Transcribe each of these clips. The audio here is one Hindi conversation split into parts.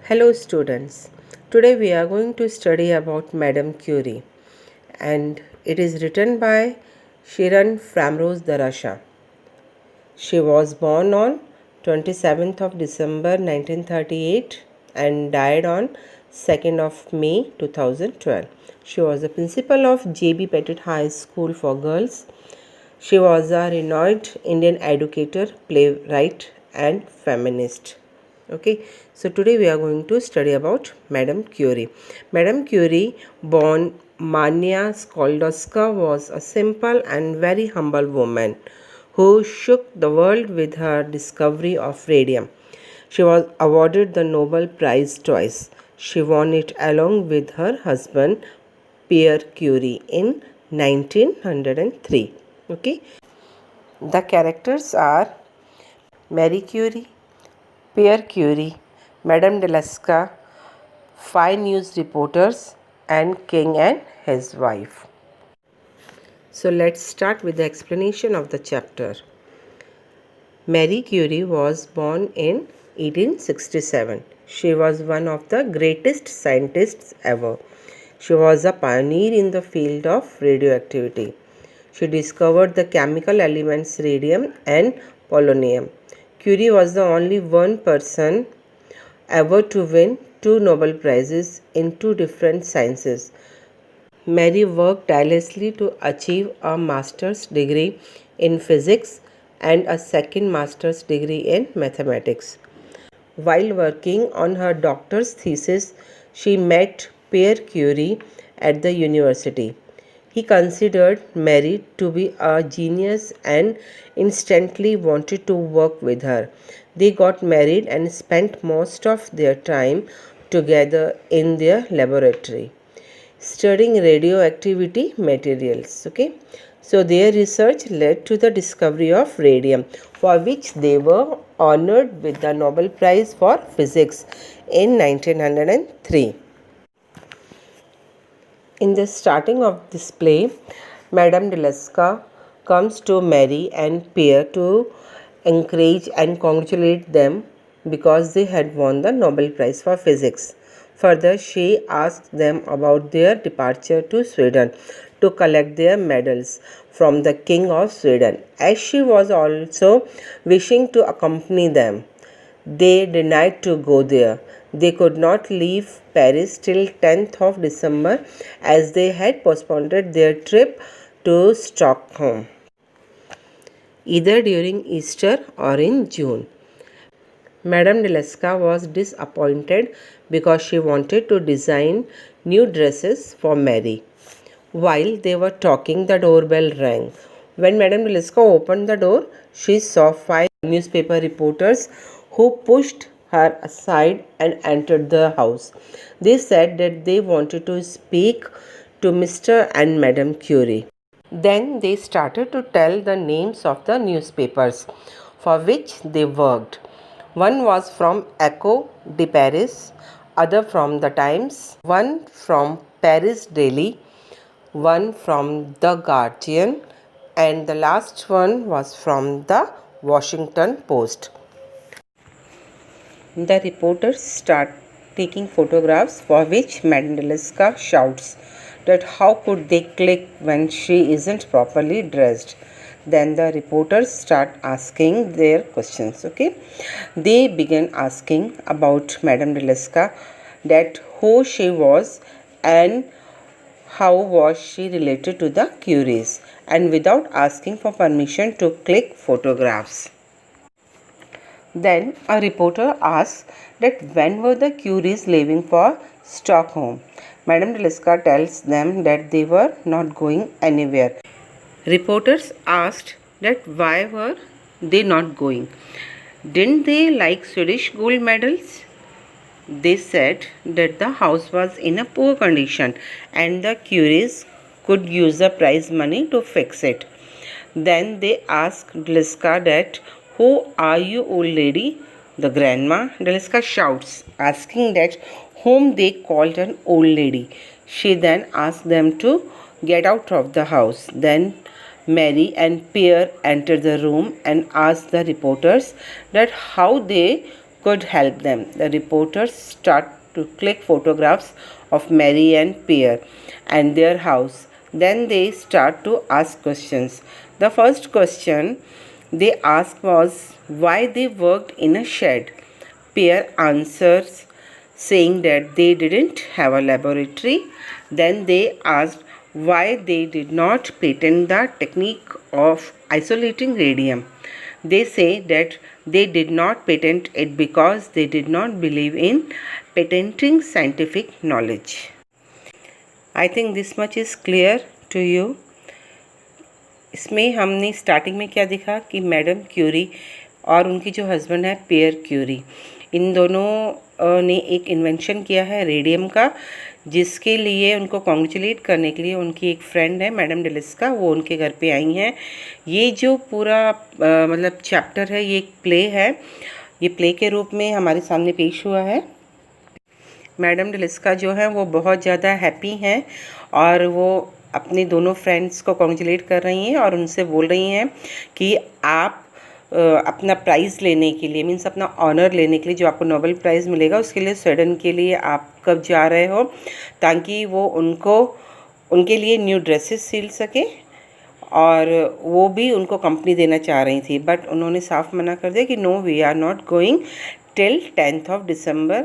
Hello students. Today we are going to study about Madame Curie and it is written by Shirin Framrose Darasha. She was born on 27th of December 1938 and died on 2nd of May 2012. She was the principal of J.B. Pettit High School for Girls. She was a renowned Indian educator, playwright and feminist. Okay, so today we are going to study about Madame Curie. Madame Curie, born Mania Sklodowska, was a simple and very humble woman who shook the world with her discovery of radium. She was awarded the Nobel Prize twice. She won it along with her husband Pierre Curie in 1903. Okay, the characters are Marie Curie, Pierre Curie, Madame de Lasca, 5 news reporters, and King and his wife. So let's start with the explanation of the chapter. Marie Curie was born in 1867. She was one of the greatest scientists ever. She was a pioneer in the field of radioactivity. She discovered the chemical elements radium and polonium. Curie was the only one person ever to win 2 Nobel Prizes in 2 different sciences. Marie worked tirelessly to achieve a master's degree in physics and a second master's degree in mathematics. While working on her doctor's thesis, she met Pierre Curie at the university. He considered Marie to be a genius and instantly wanted to work with her. They got married and spent most of their time together in their laboratory studying radioactivity materials. Okay, so their research led to the discovery of radium, for which they were honored with the Nobel Prize for Physics in 1903. In the starting of this play, Madame de Lasca comes to Marie and Pierre to encourage and congratulate them because they had won the Nobel Prize for Physics. Further, she asks them about their departure to Sweden to collect their medals from the King of Sweden, as she was also wishing to accompany them. They denied to go there. They could not leave Paris till 10th of December as they had postponed their trip to Stockholm, either during Easter or in June. Madame de Lasca was disappointed because she wanted to design new dresses for Mary. While they were talking, the doorbell rang. When Madame de Lasca opened the door, she saw 5 newspaper reporters who pushed her aside and entered the house. They said that they wanted to speak to Mr. and Madame Curie. Then they started to tell the names of the newspapers for which they worked. One was from Echo de Paris, other from the Times, one from Paris Daily, one from The Guardian, and the last one was from the Washington Post. The reporters start taking photographs, for which Madame de Lasca shouts that how could they click when she isn't properly dressed. Then the reporters start asking their questions. Okay, they begin asking about Madame de Lasca, that who she was and how was she related to the Curies, and without asking for permission to click photographs. Then a reporter asks that when were the Curies leaving for Stockholm. Madame de Lasca tells them that they were not going anywhere. Reporters asked that why were they not going. Didn't they like Swedish gold medals? They said that the house was in a poor condition and the Curies could use the prize money to fix it. Then they asked de Lasca that who are you, old lady? The grandma, de Lasca shouts, asking that whom they called an old lady. She then asked them to get out of the house. Then Mary and Pierre entered the room and asked the reporters that how they could help them. The reporters start to click photographs of Mary and Pierre and their house. Then they start to ask questions. The first question they asked was why they worked in a shed. Pierre answers saying that they didn't have a laboratory. Then they asked why they did not patent the technique of isolating radium. They say that they did not patent it because they did not believe in patenting scientific knowledge. I think this much is clear to you. इसमें हमने स्टार्टिंग में क्या देखा कि मैडम क्यूरी और उनकी जो हस्बैंड है पियर क्यूरी, इन दोनों ने एक इन्वेंशन किया है रेडियम का, जिसके लिए उनको कॉन्ग्रेचुलेट करने के लिए उनकी एक फ्रेंड है मैडम डेलिस्का, वो उनके घर पे आई हैं। ये जो पूरा मतलब चैप्टर है ये एक प्ले है, ये प्ले के रूप में हमारे सामने पेश हुआ है। मैडम डेलिस्का जो है वो बहुत ज़्यादा हैप्पी हैं और वो अपने दोनों फ्रेंड्स को कॉन्ग्रेचुलेट कर रही हैं और उनसे बोल रही हैं कि आप अपना प्राइज़ लेने के लिए, मीन्स अपना ऑनर लेने के लिए, जो आपको नोबेल प्राइज़ मिलेगा उसके लिए स्वीडन के लिए आप कब जा रहे हो, ताकि वो उनके लिए न्यू ड्रेसेस सिल सके। और वो भी उनको कंपनी देना चाह रही थी, बट उन्होंने साफ मना कर दिया कि no we are not going till 10 December.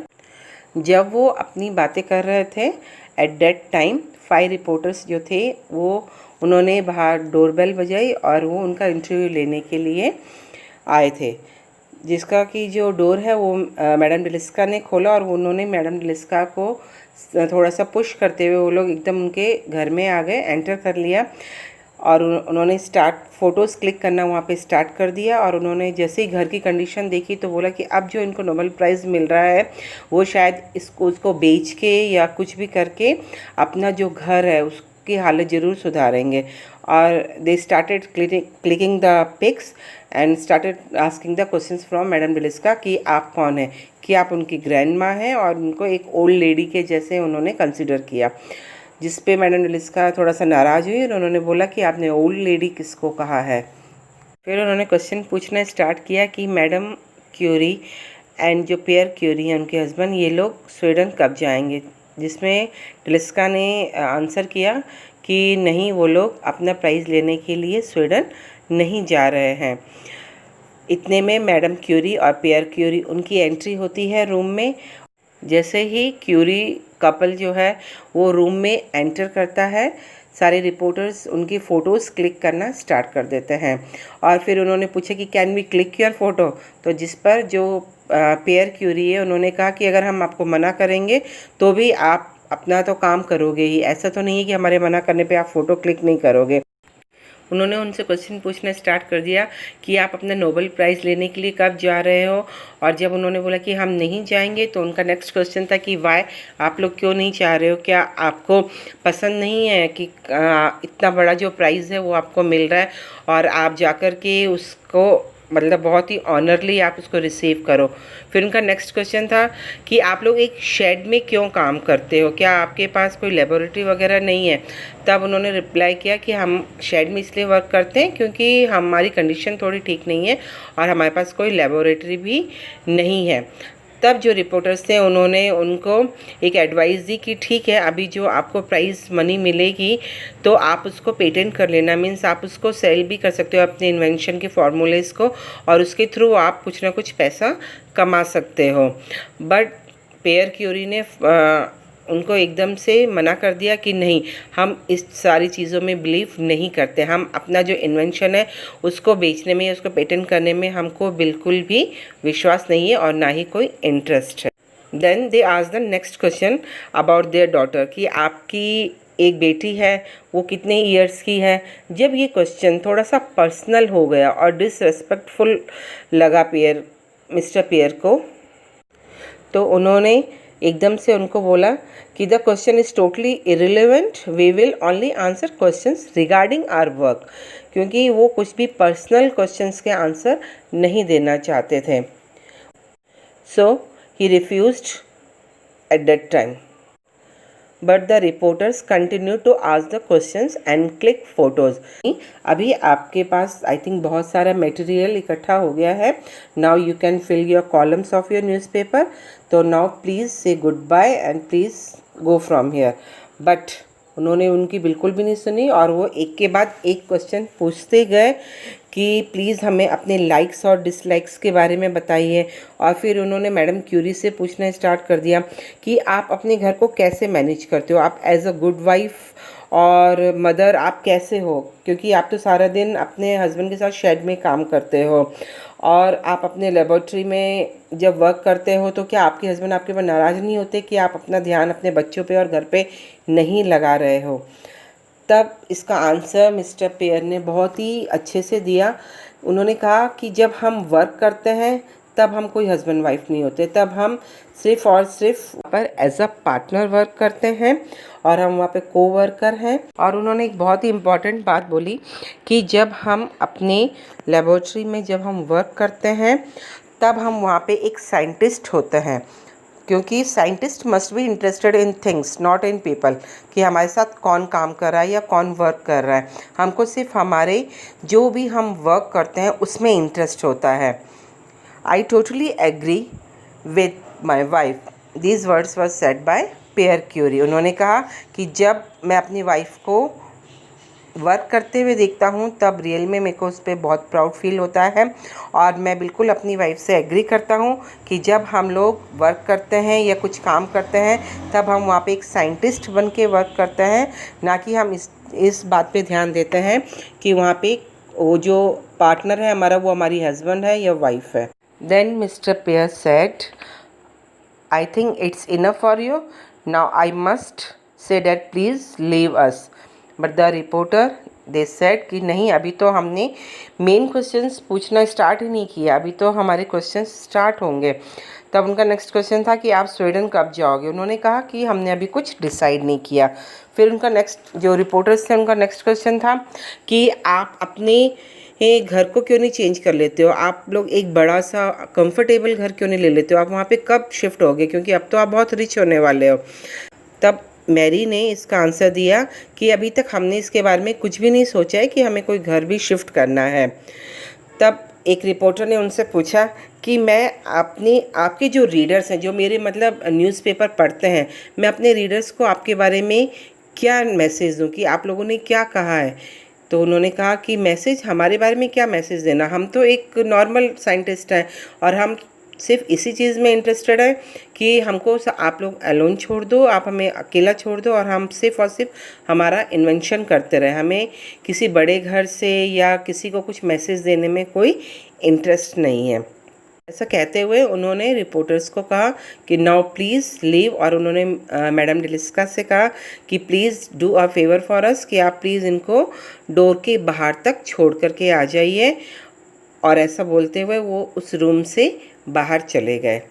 जब वो अपनी बातें कर रहे थे एट दैट टाइम 5 रिपोर्टर्स जो थे वो उन्होंने बाहर डोरबेल बजाई और वो उनका इंटरव्यू लेने के लिए आए थे, जिसका कि जो डोर है वो मैडम डेलिस्का ने खोला और उन्होंने मैडम डेलिस्का को थोड़ा सा पुश करते हुए वो लोग एकदम उनके घर में आ गए, एंटर कर लिया और उन्होंने फ़ोटोज़ क्लिक करना वहाँ पे स्टार्ट कर दिया। और उन्होंने जैसे ही घर की कंडीशन देखी तो बोला कि अब जो इनको नोबेल प्राइज़ मिल रहा है वो शायद उसको बेच के या कुछ भी करके अपना जो घर है उसकी हालत ज़रूर सुधारेंगे। और they started clicking the pics and started asking the questions from madam Dluska कि आप कौन है, कि आप उनकी ग्रैंड माँ हैं, और उनको एक ओल्ड लेडी के जैसे उन्होंने कंसिडर किया, जिस पे मैडम डेलिस्का थोड़ा सा नाराज़ हुई और उन्होंने बोला कि आपने ओल्ड लेडी किसको कहा है। फिर उन्होंने क्वेश्चन पूछना स्टार्ट किया कि मैडम क्यूरी एंड जो पियर क्यूरी हैं उनके हस्बैंड, ये लोग स्वीडन कब जाएंगे, जिसमें डेलिस्का ने आंसर किया कि नहीं, वो लोग अपना प्राइज़ लेने के लिए स्वीडन नहीं जा रहे हैं। इतने में मैडम क्यूरी और पियर क्यूरी उनकी एंट्री होती है रूम में। जैसे ही क्यूरी कपल जो है वो रूम में एंटर करता है, सारे रिपोर्टर्स उनकी फ़ोटोज़ क्लिक करना स्टार्ट कर देते हैं। और फिर उन्होंने पूछा कि can we click your photo, तो जिस पर जो पियर क्यूरी है उन्होंने कहा कि अगर हम आपको मना करेंगे तो भी आप अपना तो काम करोगे ही, ऐसा तो नहीं है कि हमारे मना करने पे आप फ़ोटो क्लिक नहीं करोगे। उन्होंने उनसे क्वेश्चन पूछना स्टार्ट कर दिया कि आप अपना नोबेल प्राइज़ लेने के लिए कब जा रहे हो। और जब उन्होंने बोला कि हम नहीं जाएंगे तो उनका नेक्स्ट क्वेश्चन था कि वाई, आप लोग क्यों नहीं चाह रहे हो, क्या आपको पसंद नहीं है कि इतना बड़ा जो प्राइज़ है वो आपको मिल रहा है और आप जाकर के उसको मतलब बहुत ही ऑनरली आप उसको रिसीव करो। फिर उनका नेक्स्ट क्वेश्चन था कि आप लोग एक शेड में क्यों काम करते हो, क्या आपके पास कोई लेबोरेटरी वगैरह नहीं है। तब उन्होंने रिप्लाई किया कि हम शेड में इसलिए वर्क करते हैं क्योंकि हमारी कंडीशन थोड़ी ठीक नहीं है और हमारे पास कोई लेबोरेटरी भी नहीं है। तब जो रिपोर्टर्स थे उन्होंने उनको एक एडवाइस दी कि ठीक है, अभी जो आपको प्राइज़ मनी मिलेगी तो आप उसको पेटेंट कर लेना, मीन्स आप उसको सेल भी कर सकते हो अपने इन्वेंशन के फार्मूलेज़ को, और उसके थ्रू आप कुछ ना कुछ पैसा कमा सकते हो। बट पियर क्यूरी ने उनको एकदम से मना कर दिया कि नहीं, हम इस सारी चीज़ों में बिलीव नहीं करते, हम अपना जो इन्वेंशन है उसको बेचने में, उसको पेटेंट करने में हमको बिल्कुल भी विश्वास नहीं है और ना ही कोई इंटरेस्ट है। Then they asked the next question about their daughter, कि आपकी एक बेटी है वो कितने ईयर्स की है। जब ये क्वेश्चन थोड़ा सा पर्सनल हो गया और डिसरेस्पेक्टफुल लगा मिस्टर पियर को, तो उन्होंने एकदम से उनको बोला कि the question is totally irrelevant, we will only answer questions regarding our work, क्योंकि वो कुछ भी पर्सनल क्वेश्चंस के आंसर नहीं देना चाहते थे। So he refused at that time. but the reporters continue to ask the questions and click photos. अभी आपके पास आई थिंक बहुत सारा मटेरियल इकट्ठा हो गया है. Now you can fill your columns of your newspaper. तो now please say goodbye and please go from here. But उन्होंने उनकी बिल्कुल भी नहीं सुनी और वो एक के बाद एक क्वेश्चन पूछते गए कि प्लीज़ हमें अपने लाइक्स और डिसलाइक्स के बारे में बताइए. और फिर उन्होंने मैडम क्यूरी से पूछना स्टार्ट कर दिया कि आप अपने घर को कैसे मैनेज करते हो, आप एज अ गुड वाइफ और मदर आप कैसे हो, क्योंकि आप तो सारा दिन अपने हस्बैंड के साथ शेड में काम करते हो और आप अपने लेबोरेटरी में जब वर्क करते हो तो क्या आपके हस्बैंड आपके ऊपर नाराज़ नहीं होते कि आप अपना ध्यान अपने बच्चों पे और घर पे नहीं लगा रहे हो. तब इसका आंसर मिस्टर पेयर ने बहुत ही अच्छे से दिया. उन्होंने कहा कि जब हम वर्क करते हैं तब हम कोई हस्बैंड वाइफ नहीं होते, तब हम सिर्फ़ और सिर्फ पर एज अ पार्टनर वर्क करते हैं और हम वहाँ पे को वर्कर हैं. और उन्होंने एक बहुत ही इम्पॉर्टेंट बात बोली कि जब हम अपने लेबोरेटरी में जब हम वर्क करते हैं तब हम वहाँ पे एक साइंटिस्ट होते हैं, क्योंकि scientist must be interested in things not in people, कि हमारे साथ कौन काम कर रहा है या कौन वर्क कर रहा है. हमको सिर्फ हमारे जो भी हम वर्क करते हैं उसमें इंटरेस्ट होता है. I totally agree with my wife. These words were said by Pierre Curie. उन्होंने कहा कि जब मैं अपनी वाइफ को वर्क करते हुए देखता हूँ तब रियल में मेरे को उस पर बहुत प्राउड फील होता है. और मैं बिल्कुल अपनी वाइफ से एग्री करता हूँ कि जब हम लोग वर्क करते हैं या कुछ काम करते हैं तब हम वहाँ पे एक साइंटिस्ट बन के वर्क करते हैं, ना कि हम इस बात पे ध्यान देते हैं कि वहाँ पे वो जो पार्टनर है हमारा वो हमारी हस्बैंड है या वाइफ है. Then mister Pierre said, I think it's enough for you. Now I must say that please leave us. But the reporter they said कि नहीं, अभी तो हमने मेन क्वेश्चंस पूछना स्टार्ट ही नहीं किया, अभी तो हमारे क्वेश्चंस स्टार्ट होंगे. तब उनका नेक्स्ट क्वेश्चन था कि आप स्वीडन कब जाओगे. उन्होंने कहा कि हमने अभी कुछ डिसाइड नहीं किया. फिर उनका नेक्स्ट जो रिपोर्टर्स थे उनका नेक्स्ट क्वेश्चन था कि आप अपने घर को क्यों नहीं चेंज कर लेते हो, आप लोग एक बड़ा सा कंफर्टेबल घर क्यों नहीं ले लेते हो, आप वहाँ पे कब शिफ्ट होगे, क्योंकि अब तो आप बहुत रिच होने वाले हो. तब मैरी ने इसका आंसर दिया कि अभी तक हमने इसके बारे में कुछ भी नहीं सोचा है कि हमें कोई घर भी शिफ्ट करना है. तब एक रिपोर्टर ने उनसे पूछा कि मैं आपके जो रीडर्स हैं, जो मेरे मतलब न्यूज़पेपर पढ़ते हैं, मैं अपने रीडर्स को आपके बारे में क्या मैसेज दूं, कि आप लोगों ने क्या कहा है. तो उन्होंने कहा कि मैसेज, हमारे बारे में क्या मैसेज देना, हम तो एक नॉर्मल साइंटिस्ट हैं और हम सिर्फ इसी चीज़ में इंटरेस्टेड है कि हमको आप लोग अलोन छोड़ दो, आप हमें अकेला छोड़ दो और हम सिर्फ और सिर्फ हमारा इन्वेंशन करते रहे. हमें किसी बड़े घर से या किसी को कुछ मैसेज देने में कोई इंटरेस्ट नहीं है. ऐसा कहते हुए उन्होंने रिपोर्टर्स को कहा कि नाउ प्लीज़ लीव. और उन्होंने मैडम डेलिस्का से कहा कि please do a favour for us, कि आप प्लीज़ इनको डोर के बाहर तक छोड़ करके आ जाइए. और ऐसा बोलते हुए वो उस रूम से बाहर चले गए.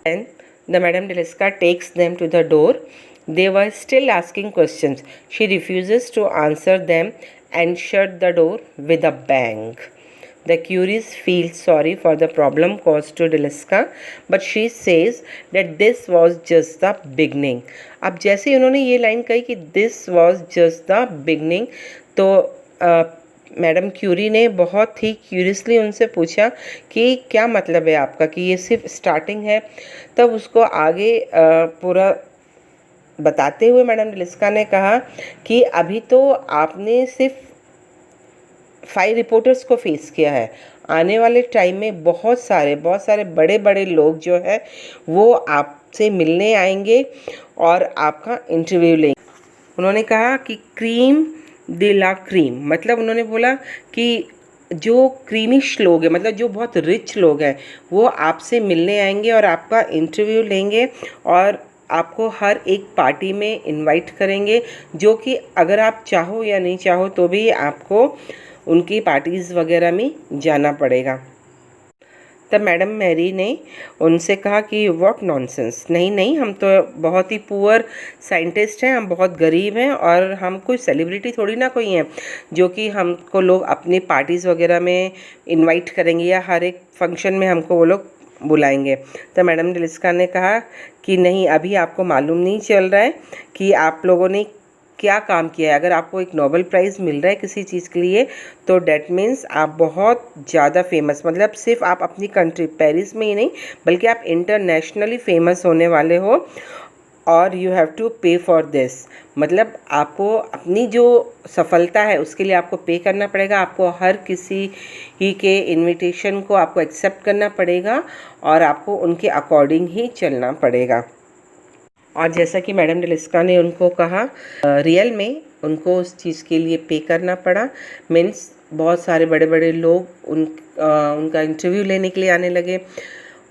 And the madam Dluska takes them to the door. They were still asking questions. She refuses to answer them and shut the door with a bang. The Curies feel sorry for the problem caused to Deliska, but she says that this was just the beginning. अब जैसे ही उन्होंने ये लाइन कही कि this was just the beginning, तो मैडम क्यूरी ने बहुत ही क्यूरियसली उनसे पूछा कि क्या मतलब है आपका, कि ये सिर्फ स्टार्टिंग है. तब उसको आगे पूरा बताते हुए मैडम डेलिस्का ने कहा कि अभी तो आपने सिर्फ 5 रिपोर्टर्स को फेस किया है, आने वाले टाइम में बहुत सारे बड़े बड़े लोग जो है वो आपसे मिलने आएंगे और आपका इंटरव्यू लेंगे. उन्होंने कहा कि क्रीम de la क्रीम, मतलब उन्होंने बोला कि जो क्रीमिश लोग हैं, मतलब जो बहुत रिच लोग हैं, वो आपसे मिलने आएंगे और आपका इंटरव्यू लेंगे और आपको हर एक पार्टी में इनवाइट करेंगे, जो कि अगर आप चाहो या नहीं चाहो तो भी आपको उनकी पार्टीज़ वगैरह में जाना पड़ेगा. तब मैडम मैरी ने उनसे कहा कि व्हाट नॉनसेंस, नहीं, हम तो बहुत ही पुअर साइंटिस्ट हैं, हम बहुत गरीब हैं और हम कोई सेलिब्रिटी थोड़ी ना कोई हैं जो कि हमको लोग अपनी पार्टीज़ वगैरह में इनवाइट करेंगे या हर एक फंक्शन में हमको वो लोग बुलाएंगे। तो मैडम डेलिस्का ने कहा कि नहीं, अभी आपको मालूम नहीं चल रहा है कि आप लोगों ने क्या काम किया है। अगर आपको एक नोबेल प्राइज़ मिल रहा है किसी चीज़ के लिए तो डैट मीन्स आप बहुत ज़्यादा फेमस, मतलब सिर्फ आप अपनी कंट्री पेरिस में ही नहीं बल्कि आप इंटरनेशनली फेमस होने वाले हो, और यू हैव टू पे फॉर दिस। मतलब आपको अपनी जो सफलता है उसके लिए आपको पे करना पड़ेगा, आपको हर किसी ही के इनविटेशन को आपको एक्सेप्ट करना पड़ेगा और आपको उनके अकॉर्डिंग ही चलना पड़ेगा। और जैसा कि मैडम डेलिस्का ने उनको कहा, रियल में उनको उस चीज़ के लिए पे करना पड़ा। मीन्स बहुत सारे बड़े बड़े लोग उनका इंटरव्यू लेने के लिए आने लगे,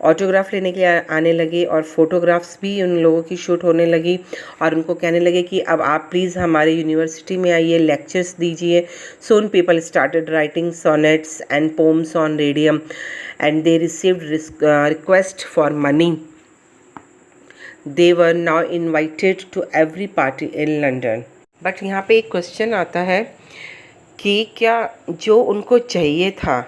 ऑटोग्राफ लेने के लिए आने लगे, और फोटोग्राफ्स भी उन लोगों की शूट होने लगी, और उनको कहने लगे कि अब आप प्लीज़ हमारे यूनिवर्सिटी में आइए, लेक्चर्स दीजिए। Soon people started writing sonnets and poems on radium and they received request for money. They were now invited to every party in London. But यहाँ पे एक क्वेश्चन आता है कि क्या जो उनको चाहिए था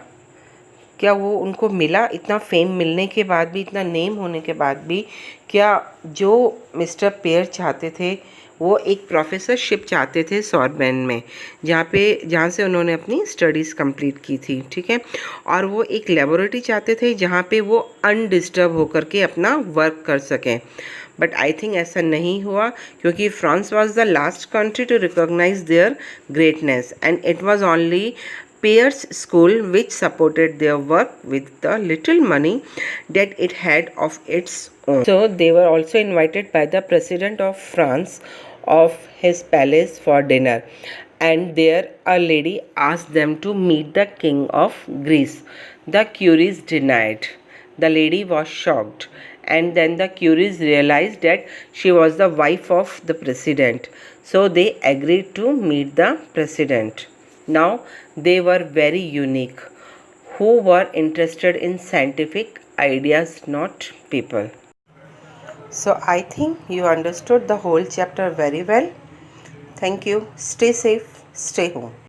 क्या वो उनको मिला? इतना फेम मिलने के बाद भी, इतना नेम होने के बाद भी, क्या जो मिस्टर पेयर चाहते थे वो एक प्रोफेसरशिप चाहते थे सॉर्बेन में, जहाँ से उन्होंने अपनी स्टडीज़ कंप्लीट की थी, ठीक है, और वो एक लेबोरेटरी चाहते थे जहाँ पे वो अनडिस्टर्ब होकर के अपना वर्क कर सकें। बट आई थिंक ऐसा नहीं हुआ, क्योंकि France was the last country to recognise their greatness and it was only Pear's School which supported their work with the little money that it had of its own. So they were also invited by the President of France of his palace for dinner, and there a lady asked them to meet the King of Greece. The Curies denied. The lady was shocked, and then the Curies realized that she was the wife of the president. So they agreed to meet the president. Now they were very unique, who were interested in scientific ideas, not people. So I think you understood the whole chapter very well. Thank you. Stay safe. Stay home.